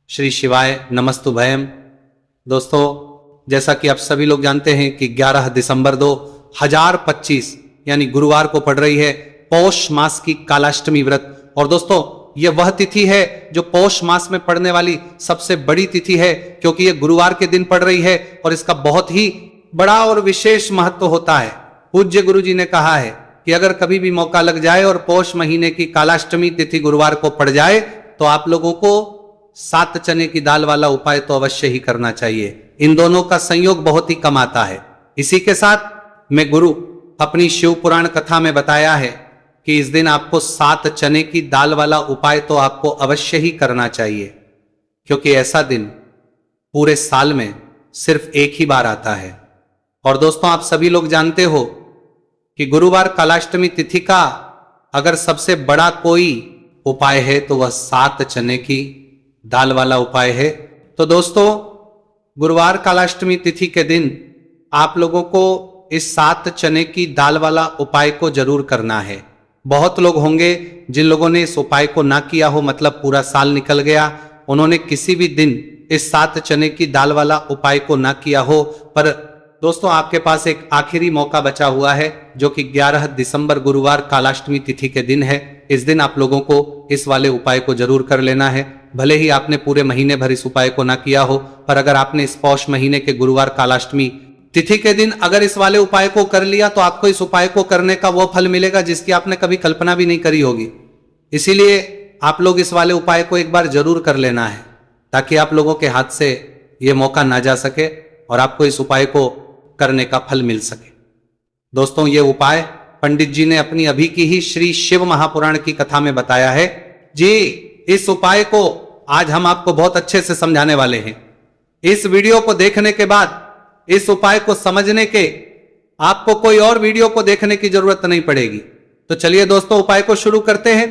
श्री शिवाय नमस्तुभयम। दोस्तों, जैसा कि आप सभी लोग जानते हैं कि 11 दिसंबर 2025 यानी गुरुवार को पड़ रही है पौष मास की कालाष्टमी व्रत। और दोस्तों, यह वह तिथि है जो पौष मास में पड़ने वाली सबसे बड़ी तिथि है, क्योंकि यह गुरुवार के दिन पड़ रही है और इसका बहुत ही बड़ा और विशेष महत्व होता है। पूज्य गुरु जी ने कहा है कि अगर कभी भी मौका लग जाए और पौष महीने की कालाष्टमी तिथि गुरुवार को पड़ जाए तो आप लोगों को 7 चने की दाल वाला उपाय तो अवश्य ही करना चाहिए। इन दोनों का संयोग बहुत ही कम आता है। इसी के साथ मैं गुरु अपनी शिव पुराण कथा में बताया है कि इस दिन आपको 7 चने की दाल वाला उपाय तो आपको अवश्य ही करना चाहिए, क्योंकि ऐसा दिन पूरे साल में सिर्फ एक ही बार आता है। और दोस्तों, आप सभी लोग जानते हो कि गुरुवार कालाष्टमी तिथि का अगर सबसे बड़ा कोई उपाय है तो वह 7 चने की दाल वाला उपाय है। तो दोस्तों, गुरुवार कालाष्टमी तिथि के दिन आप लोगों को इस 7 चने की दाल वाला उपाय को जरूर करना है। बहुत लोग होंगे जिन लोगों ने इस उपाय को ना किया हो, मतलब पूरा साल निकल गया, उन्होंने किसी भी दिन इस 7 चने की दाल वाला उपाय को ना किया हो। पर दोस्तों, आपके पास एक आखिरी मौका बचा हुआ है, जो कि 11 दिसंबर गुरुवार कालाष्टमी तिथि के दिन है। इस दिन आप लोगों को इस वाले उपाय को जरूर कर लेना है। भले ही आपने पूरे महीने भर इस उपाय को ना किया हो, पर अगर आपने इस पौष महीने के गुरुवार कालाष्टमी तिथि के दिन अगर इस वाले उपाय को कर लिया तो आपको इस उपाय को करने का वो फल मिलेगा जिसकी आपने कभी कल्पना भी नहीं करी होगी। इसीलिए आप लोग इस वाले उपाय को एक बार जरूर कर लेना है, ताकि आप लोगों के हाथ से ये मौका ना जा सके और आपको इस उपाय को करने का फल मिल सके। दोस्तों, ये उपाय पंडित जी ने अपनी अभी की ही श्री शिव महापुराण की कथा में बताया है जी। इस उपाय को आज हम आपको बहुत अच्छे से समझाने वाले हैं। इस वीडियो को देखने के बाद इस उपाय को समझने के आपको कोई और वीडियो को देखने की जरूरत नहीं पड़ेगी। तो चलिए दोस्तों, उपाय को शुरू करते हैं।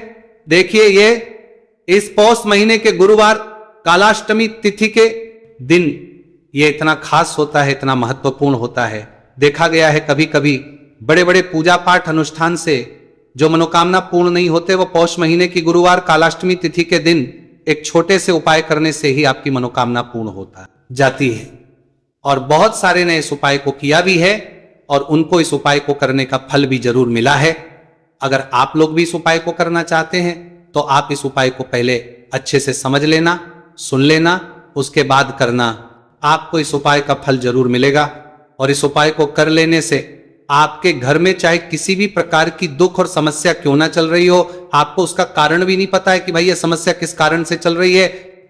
देखिए, ये इस पौष महीने के गुरुवार कालाष्टमी तिथि के दिन ये इतना खास होता है, इतना महत्वपूर्ण होता है। देखा गया है कभी कभी बड़े बड़े पूजा पाठ अनुष्ठान से जो मनोकामना पूर्ण नहीं होते, वो पौष महीने की गुरुवार कालाष्टमी तिथि के दिन एक छोटे से उपाय करने से ही आपकी मनोकामना पूर्ण होता जाती है। और बहुत सारे ने इस उपाय को किया भी है और उनको इस उपाय को करने का फल भी जरूर मिला है। अगर आप लोग भी इस उपाय को करना चाहते हैं तो आप इस उपाय को पहले अच्छे से समझ लेना, सुन लेना, उसके बाद करना। आपको इस उपाय का फल जरूर मिलेगा। और इस उपाय को कर लेने से आपके घर में चाहे किसी भी प्रकार की दुख और समस्या क्यों ना चल रही हो, आपको उसका कारण भी नहीं पता है कि भाई यह समस्या किस कारण से चल रही है,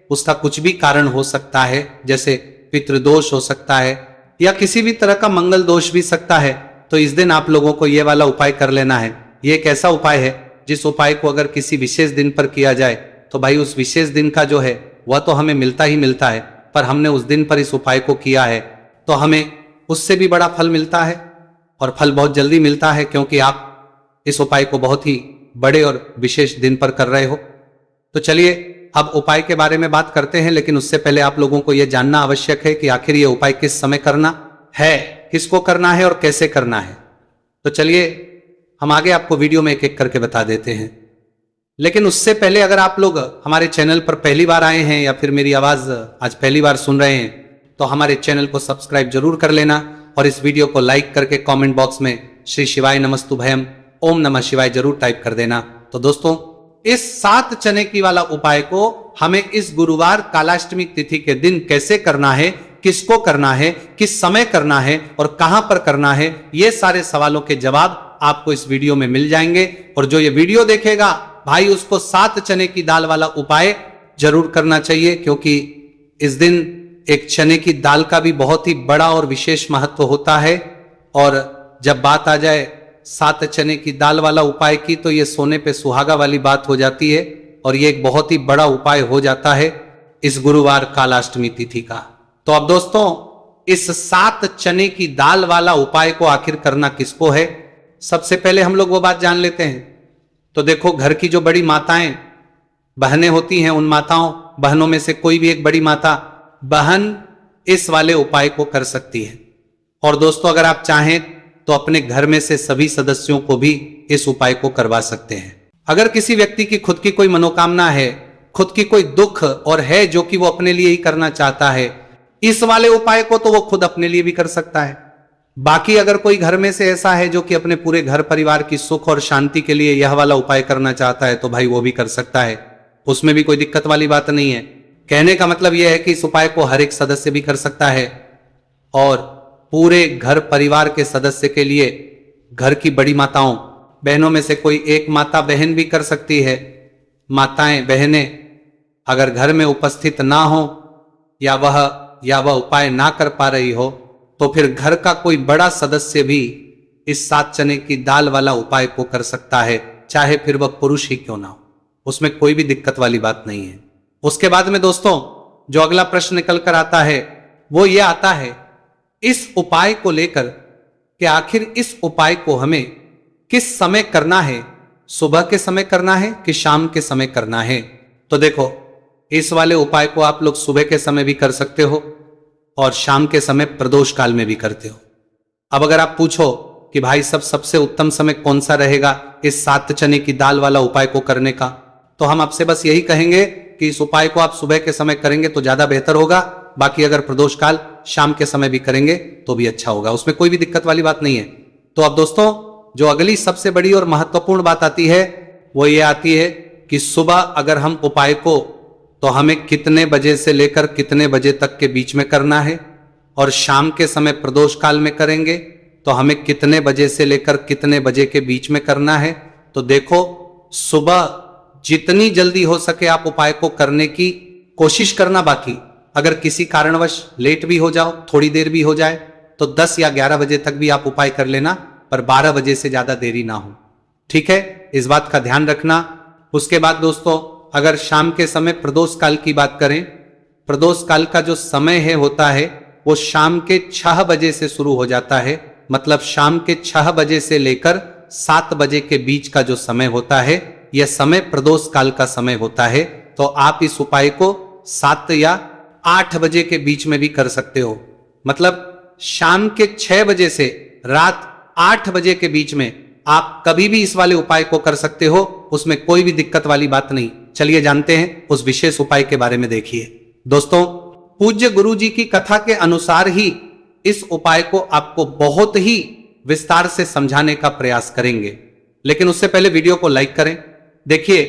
उसका कुछ भी कारण हो सकता है, जैसे पितृदोष हो सकता है या किसी भी तरह का मंगल दोष भी सकता है। तो इस दिन आप लोगों को यह वाला उपाय कर लेना है। यह एक ऐसा उपाय है जिस उपाय को अगर किसी विशेष दिन पर किया जाए तो भाई उस विशेष दिन का जो है वह तो हमें मिलता ही मिलता है, पर हमने उस दिन पर इस उपाय को किया है तो हमें उससे भी बड़ा फल मिलता है, और फल बहुत जल्दी मिलता है, क्योंकि आप इस उपाय को बहुत ही बड़े और विशेष दिन पर कर रहे हो। तो चलिए अब उपाय के बारे में बात करते हैं, लेकिन उससे पहले आप लोगों को यह जानना आवश्यक है कि आखिर यह उपाय किस समय करना है, किसको करना है और कैसे करना है। तो चलिए हम आगे आपको वीडियो में एक एक करके बता देते हैं। लेकिन उससे पहले अगर आप लोग हमारे चैनल पर पहली बार आए हैं या फिर मेरी आवाज आज पहली बार सुन रहे हैं तो हमारे चैनल को सब्सक्राइब जरूर कर लेना और इस वीडियो को लाइक करके कमेंट बॉक्स में श्री शिवाय नमस्तुभयम ओम नमः शिवाय जरूर टाइप कर देना। तो दोस्तों, इस 7 चने की वाला उपाय को हमें इस गुरुवार कालाष्टमी तिथि के दिन कैसे करना है, किसको करना है, किस समय करना है और कहां पर करना है, ये सारे सवालों के जवाब आपको इस वीडियो में मिल जाएंगे। और जो ये वीडियो देखेगा भाई उसको 7 चने की दाल वाला उपाय जरूर करना चाहिए, क्योंकि इस दिन एक चने की दाल का भी बहुत ही बड़ा और विशेष महत्व होता है। और जब बात आ जाए 7 चने की दाल वाला उपाय की तो ये सोने पे सुहागा वाली बात हो जाती है और ये एक बहुत ही बड़ा उपाय हो जाता है इस गुरुवार कालाष्टमी तिथि का। तो अब दोस्तों, इस 7 चने की दाल वाला उपाय को आखिर करना किसको है, सबसे पहले हम लोग वो बात जान लेते हैं। तो देखो, घर की जो बड़ी माताएं बहनें होती हैं, उन माताओं बहनों में से कोई भी एक बड़ी माता बहन इस वाले उपाय को कर सकती है। और दोस्तों, अगर आप चाहें तो अपने घर में से सभी सदस्यों को भी इस उपाय को करवा सकते हैं। अगर किसी व्यक्ति की खुद की कोई मनोकामना है खुद की कोई दुख और है जो कि वो अपने लिए ही करना चाहता है, इस वाले उपाय को तो वो खुद अपने लिए भी कर सकता है। बाकी अगर कोई घर में से ऐसा है जो कि अपने पूरे घर परिवार की सुख और शांति के लिए यह वाला उपाय करना चाहता है, तो भाई वो भी कर सकता है, उसमें भी कोई दिक्कत वाली बात नहीं है। कहने का मतलब यह है कि इस उपाय को हर एक सदस्य भी कर सकता है और पूरे घर परिवार के सदस्य के लिए घर की बड़ी माताओं बहनों में से कोई एक माता बहन भी कर सकती है। माताएं बहनें अगर घर में उपस्थित ना हो या वह उपाय ना कर पा रही हो, तो फिर घर का कोई बड़ा सदस्य भी इस 7 चने की दाल वाला उपाय को कर सकता है, चाहे फिर वह पुरुष ही क्यों ना हो, उसमें कोई भी दिक्कत वाली बात नहीं है। उसके बाद में दोस्तों जो अगला प्रश्न निकल कर आता है वो ये आता है इस उपाय को लेकर कि आखिर इस उपाय को हमें किस समय करना है, सुबह के समय करना है कि शाम के समय करना है। तो देखो, इस वाले उपाय को आप लोग सुबह के समय भी कर सकते हो और शाम के समय प्रदोष काल में भी करते हो। अब अगर आप पूछो कि भाई सबसे उत्तम समय कौन सा रहेगा इस 7 चने की दाल वाला उपाय को करने का, तो हम आपसे बस यही कहेंगे कि इस उपाय को आप सुबह के समय करेंगे तो ज्यादा बेहतर होगा। बाकी अगर प्रदोष काल शाम के समय भी करेंगे तो भी अच्छा होगा, उसमें कोई भी दिक्कत वाली बात नहीं है। तो अब दोस्तों जो अगली सबसे बड़ी और महत्वपूर्ण बात आती है वो ये आती है कि सुबह अगर हम उपाय को, तो हमें कितने बजे से लेकर कितने बजे तक के बीच में करना है, और शाम के समय प्रदोष काल में करेंगे तो हमें कितने बजे से लेकर कितने बजे के बीच में करना है। तो देखो, सुबह जितनी जल्दी हो सके आप उपाय को करने की कोशिश करना। बाकी अगर किसी कारणवश लेट भी हो जाओ, थोड़ी देर भी हो जाए, तो 10 या 11 बजे तक भी आप उपाय कर लेना, पर 12 बजे से ज्यादा देरी ना हो, ठीक है, इस बात का ध्यान रखना। उसके बाद दोस्तों अगर शाम के समय प्रदोष काल की बात करें, प्रदोष काल का जो समय है होता है वो शाम के 6 बजे से शुरू हो जाता है। मतलब शाम के 6 बजे से लेकर 7 बजे के बीच का जो समय होता है, यह समय प्रदोष काल का समय होता है। तो आप इस उपाय को 7 या 8 बजे के बीच में भी कर सकते हो। मतलब शाम के 6 बजे से रात 8 बजे के बीच में आप कभी भी इस वाले उपाय को कर सकते हो, उसमें कोई भी दिक्कत वाली बात नहीं। चलिए जानते हैं उस विशेष उपाय के बारे में। देखिए दोस्तों, पूज्य गुरु जी की कथा के अनुसार ही इस उपाय को आपको बहुत ही विस्तार से समझाने का प्रयास करेंगे, लेकिन उससे पहले वीडियो को लाइक करें। देखिए,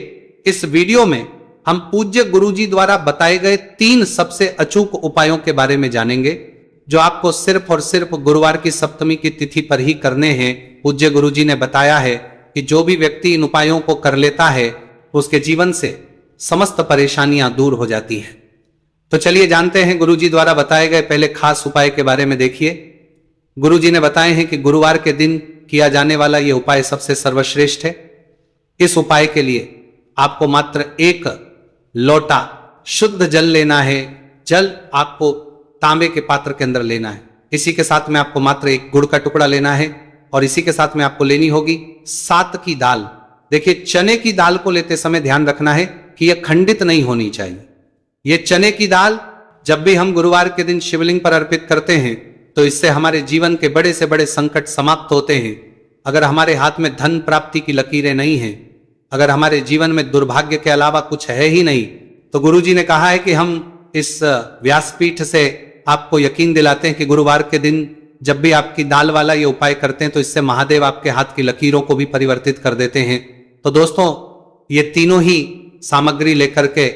इस वीडियो में हम पूज्य गुरु जी द्वारा बताए गए 3 सबसे अचूक उपायों के बारे में जानेंगे, जो आपको सिर्फ और सिर्फ गुरुवार की सप्तमी की तिथि पर ही करने हैं। पूज्य गुरु जी ने बताया है कि जो भी व्यक्ति इन उपायों को कर लेता है उसके जीवन से समस्त परेशानियां दूर हो जाती हैं। तो चलिए जानते हैं गुरु जी द्वारा बताए गए पहले खास उपाय के बारे में। देखिए, गुरु जी ने बताए हैं कि गुरुवार के दिन किया जाने वाला यह उपाय सबसे सर्वश्रेष्ठ है। इस उपाय के लिए आपको मात्र 1 लोटा शुद्ध जल लेना है। जल आपको तांबे के पात्र के अंदर लेना है। इसी के साथ में आपको मात्र 1 गुड़ का टुकड़ा लेना है और इसी के साथ में आपको लेनी होगी 7 की दाल। देखिए, चने की दाल को लेते समय ध्यान रखना है कि यह खंडित नहीं होनी चाहिए। यह चने की दाल जब भी हम गुरुवार के दिन शिवलिंग पर अर्पित करते हैं तो इससे हमारे जीवन के बड़े से बड़े संकट समाप्त होते हैं। अगर हमारे हाथ में धन प्राप्ति की लकीरें नहीं हैं, अगर हमारे जीवन में दुर्भाग्य के अलावा कुछ है ही नहीं, तो गुरु जी ने कहा है कि हम इस व्यासपीठ से आपको यकीन दिलाते हैं कि गुरुवार के दिन जब भी आपकी दाल वाला ये उपाय करते हैं तो इससे महादेव आपके हाथ की लकीरों को भी परिवर्तित कर देते हैं। तो दोस्तों, ये तीनों ही सामग्री लेकर के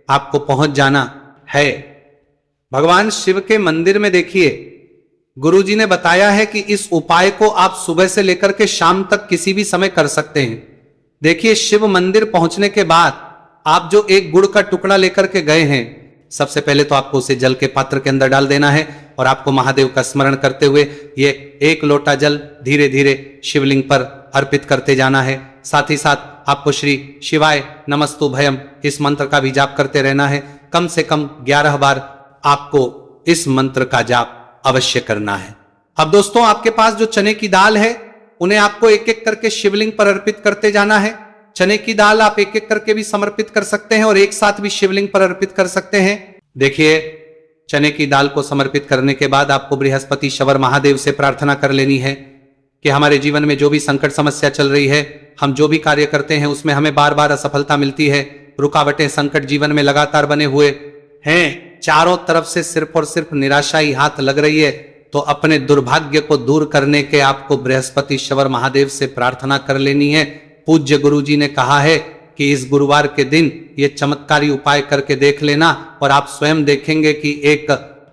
आपको पहुंच जाना है भगवान शिव के मंदिर में। देखिए, गुरुजी ने बताया है कि इस उपाय को आप सुबह से लेकर के शाम तक किसी भी समय कर सकते हैं। देखिए, शिव मंदिर पहुंचने के बाद आप जो 1 गुड़ का टुकड़ा लेकर के गए हैं, सबसे पहले तो आपको उसे जल के पात्र के अंदर डाल देना है और आपको महादेव का स्मरण करते हुए ये 1 लोटा जल धीरे धीरे शिवलिंग पर अर्पित करते जाना है। साथ ही साथ आपको श्री शिवाय नमस्तु भयम इस मंत्र का भी जाप करते रहना है। कम से कम 11 बार आपको इस मंत्र का जाप अवश्य करना है। अब दोस्तों, आपके पास जो चने की दाल है उन्हें आपको एक एक करके शिवलिंग पर अर्पित करते जाना है। चने की दाल आप एक एक करके भी समर्पित कर सकते हैं और एक साथ भी शिवलिंग पर अर्पित कर सकते हैं। देखिए, चने की दाल को समर्पित करने के बाद आपको बृहस्पति शवर महादेव से प्रार्थना कर लेनी है कि हमारे जीवन में जो भी संकट समस्या चल रही है, हम जो भी कार्य करते हैं उसमें हमें बार बार असफलता मिलती है, रुकावटें संकट जीवन में लगातार बने हुए हैं, चारों तरफ से सिर्फ और सिर्फ निराशा ही हाथ लग रही है, तो अपने दुर्भाग्य को दूर करने के आपको बृहस्पति श्वर महादेव से प्रार्थना कर लेनी है। पूज्य गुरु जी ने कहा है कि इस गुरुवार के दिन ये चमत्कारी उपाय करके देख लेना और आप स्वयं देखेंगे कि 1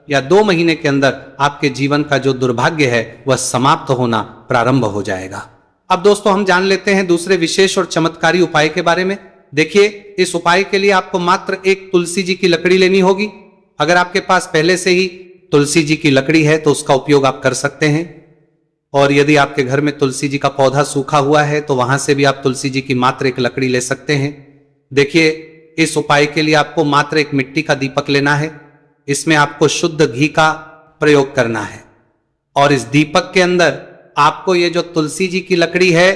या 2 महीने के अंदर आपके जीवन का जो दुर्भाग्य है वह समाप्त होना प्रारंभ हो जाएगा। अब दोस्तों हम जान लेते हैं दूसरे विशेष और चमत्कारी उपाय के बारे में। देखिए, इस उपाय के लिए आपको मात्र एक तुलसी जी की लकड़ी लेनी होगी। अगर आपके पास पहले से ही तुलसी जी की लकड़ी है तो उसका उपयोग आप कर सकते हैं, और यदि आपके घर में तुलसी जी का पौधा सूखा हुआ है तो वहां से भी आप तुलसी जी की मात्र एक लकड़ी ले सकते हैं। देखिए, इस उपाय के लिए आपको मात्र एक मिट्टी का दीपक लेना है। इसमें आपको शुद्ध घी का प्रयोग करना है और इस दीपक के अंदर आपको ये जो तुलसी जी की लकड़ी है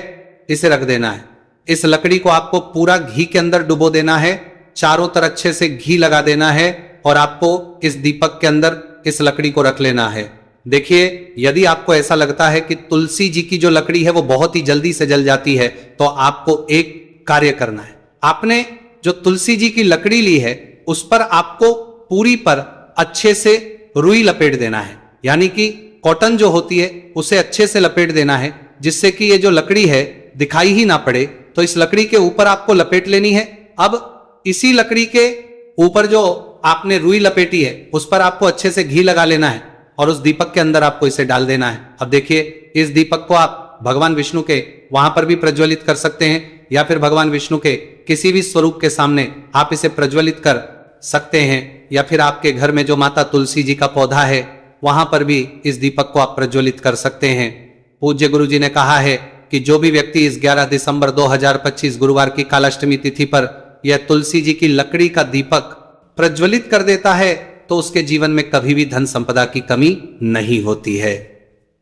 इसे रख देना है। इस लकड़ी को आपको पूरा घी के अंदर डुबो देना है, चारों तरफ अच्छे से घी लगा देना है और आपको इस दीपक के अंदर इस लकड़ी को रख लेना है। देखिए, यदि आपको ऐसा लगता है कि तुलसी जी की जो लकड़ी है वो बहुत ही जल्दी से जल जाती है तो आपको एक कार्य करना है। आपने जो तुलसी जी की लकड़ी ली है उस पर आपको पूरी पर अच्छे से रुई लपेट देना है, यानी कि कॉटन जो होती है उसे अच्छे से लपेट देना है, जिससे कि ये जो लकड़ी है दिखाई ही ना पड़े। तो इस लकड़ी के ऊपर आपको लपेट लेनी है। अब इसी लकड़ी के ऊपर जो आपने रुई लपेटी है उस पर आपको अच्छे से घी लगा लेना है और उस दीपक के अंदर आपको इसे डाल देना है। अब देखिए, इस दीपक को आप भगवान विष्णु के वहां पर भी प्रज्वलित कर सकते हैं या फिर भगवान विष्णु के किसी भी स्वरूप के सामने आप इसे प्रज्वलित कर सकते हैं, या फिर आपके घर में जो माता तुलसी जी का पौधा है वहां पर भी इस दीपक को आप प्रज्वलित कर सकते हैं। पूज्य गुरु जी ने कहा है कि जो भी व्यक्ति इस 11 दिसंबर 2025 गुरुवार की कालाष्टमी तिथि पर यह तुलसी जी की लकड़ी का दीपक प्रज्वलित कर देता है तो उसके जीवन में कभी भी धन संपदा की कमी नहीं होती है।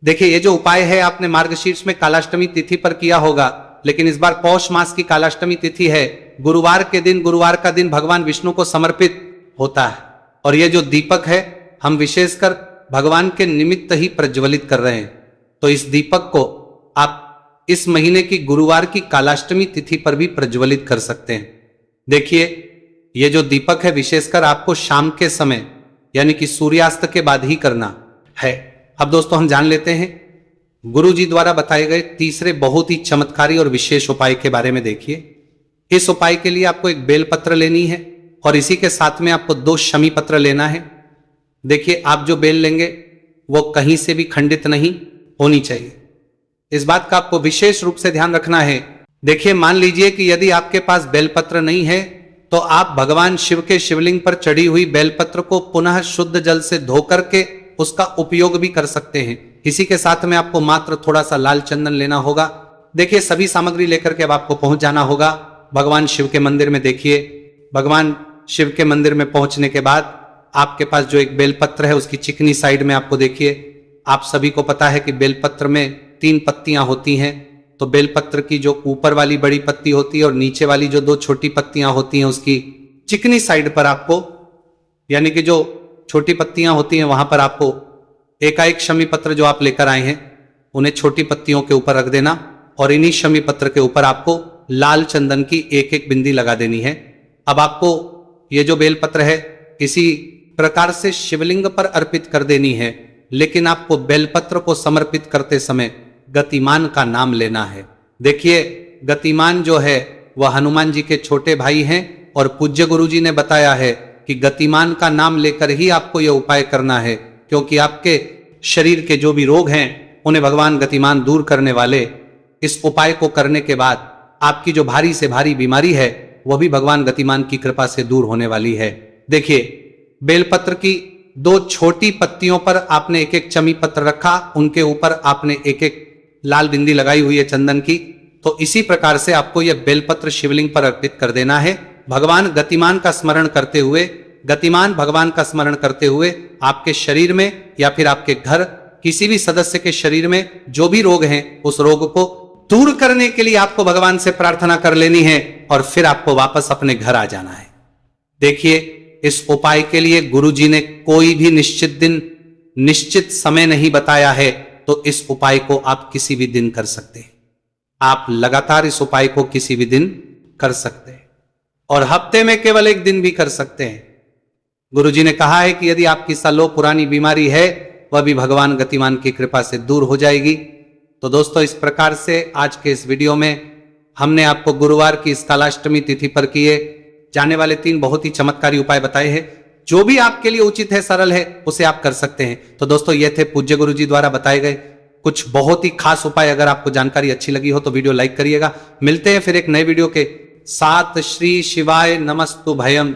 देखिए, ये जो उपाय है आपने मार्गशीर्ष में कालाष्टमी तिथि पर किया होगा, लेकिन इस बार पौष मास की कालाष्टमी तिथि है, गुरुवार के दिन, गुरुवार का दिन भगवान विष्णु को समर्पित होता है और ये जो दीपक है हम विशेषकर भगवान के निमित्त ही प्रज्वलित कर रहे हैं। तो इस दीपक को आप इस महीने की गुरुवार की कालाष्टमी तिथि पर भी प्रज्वलित कर सकते हैं। देखिए, ये जो दीपक है विशेषकर आपको शाम के समय यानी कि सूर्यास्त के बाद ही करना है। अब दोस्तों हम जान लेते हैं गुरु जी द्वारा बताए गए तीसरे बहुत ही चमत्कारी और विशेष उपाय के बारे में। देखिए, इस उपाय के लिए आपको एक बेलपत्र लेनी है और इसी के साथ में आपको 2 शमी पत्र लेना है। देखिए, आप जो बेल लेंगे वो कहीं से भी खंडित नहीं होनी चाहिए, इस बात का आपको विशेष रूप से ध्यान रखना है। देखिए, मान लीजिए कि यदि आपके पास बेलपत्र नहीं है तो आप भगवान शिव के शिवलिंग पर चढ़ी हुई बेलपत्र को पुनः शुद्ध जल से धो करके उसका उपयोग भी कर सकते हैं। इसी के साथ में आपको मात्र थोड़ा सा लाल चंदन लेना होगा। देखिए, सभी सामग्री लेकर के अब आपको पहुंच जाना होगा भगवान शिव के मंदिर में। देखिए, भगवान शिव के मंदिर में पहुंचने के बाद आपके पास जो एक बेलपत्र है उसकी चिकनी साइड में आपको देखिए, आप सभी को पता है कि बेलपत्र में 3 पत्तियां होती हैं। तो बेलपत्र की जो ऊपर वाली बड़ी पत्ती होती है और नीचे वाली जो 2 छोटी पत्तियां होती हैं उसकी चिकनी साइड पर आपको, यानी कि जो छोटी पत्तियां होती हैं वहां पर आपको एकाएक शमी पत्र जो आप लेकर आए हैं उन्हें छोटी पत्तियों के ऊपर रख देना और इन्हीं शमी पत्र के ऊपर आपको लाल चंदन की एक बिंदी लगा देनी है। अब आपको ये जो बेलपत्र है किसी प्रकार से शिवलिंग पर अर्पित कर देनी है, लेकिन आपको बेलपत्र को समर्पित करते समय गतिमान का नाम लेना है। देखिए, गतिमान जो है वह हनुमान जी के छोटे भाई हैं और पूज्य गुरु जी ने बताया है कि गतिमान का नाम लेकर ही आपको यह उपाय करना है, क्योंकि आपके शरीर के जो भी रोग हैं उन्हें भगवान गतिमान दूर करने वाले। इस उपाय को करने के बाद आपकी जो भारी से भारी बीमारी है वह भी भगवान गतिमान की कृपा से दूर होने वाली है। देखिए, बेलपत्र की 2 छोटी पत्तियों पर आपने एक चमी पत्र रखा, उनके ऊपर आपने एक लाल बिंदी लगाई हुई है चंदन की। तो इसी प्रकार से आपको यह बेलपत्र शिवलिंग पर अर्पित कर देना है। भगवान गतिमान का स्मरण करते हुए, गतिमान भगवान का स्मरण करते हुए आपके शरीर में या फिर आपके घर किसी भी सदस्य के शरीर में जो भी रोग हैं उस रोग को दूर करने के लिए आपको भगवान से प्रार्थना कर लेनी है और फिर आपको वापस अपने घर आ जाना है। देखिए, इस उपाय के लिए गुरु जी ने कोई भी निश्चित दिन, निश्चित समय नहीं बताया है, तो इस उपाय को आप किसी भी दिन कर सकते हैं। आप लगातार इस उपाय को किसी भी दिन कर सकते हैं और हफ्ते में केवल एक दिन भी कर सकते हैं। गुरुजी ने कहा है कि यदि आपकी सालों पुरानी बीमारी है वह भी भगवान गतिमान की कृपा से दूर हो जाएगी। तो दोस्तों, इस प्रकार से आज के इस वीडियो में हमने आपको गुरुवार की इस कालाष्टमी तिथि पर किए जाने वाले 3 बहुत ही चमत्कारी उपाय बताए हैं। जो भी आपके लिए उचित है, सरल है, उसे आप कर सकते हैं। तो दोस्तों, ये थे पूज्य गुरुजी द्वारा बताए गए कुछ बहुत ही खास उपाय। अगर आपको जानकारी अच्छी लगी हो तो वीडियो लाइक करिएगा। मिलते हैं फिर एक नए वीडियो के साथ। श्री शिवाय नमस्तु भयम।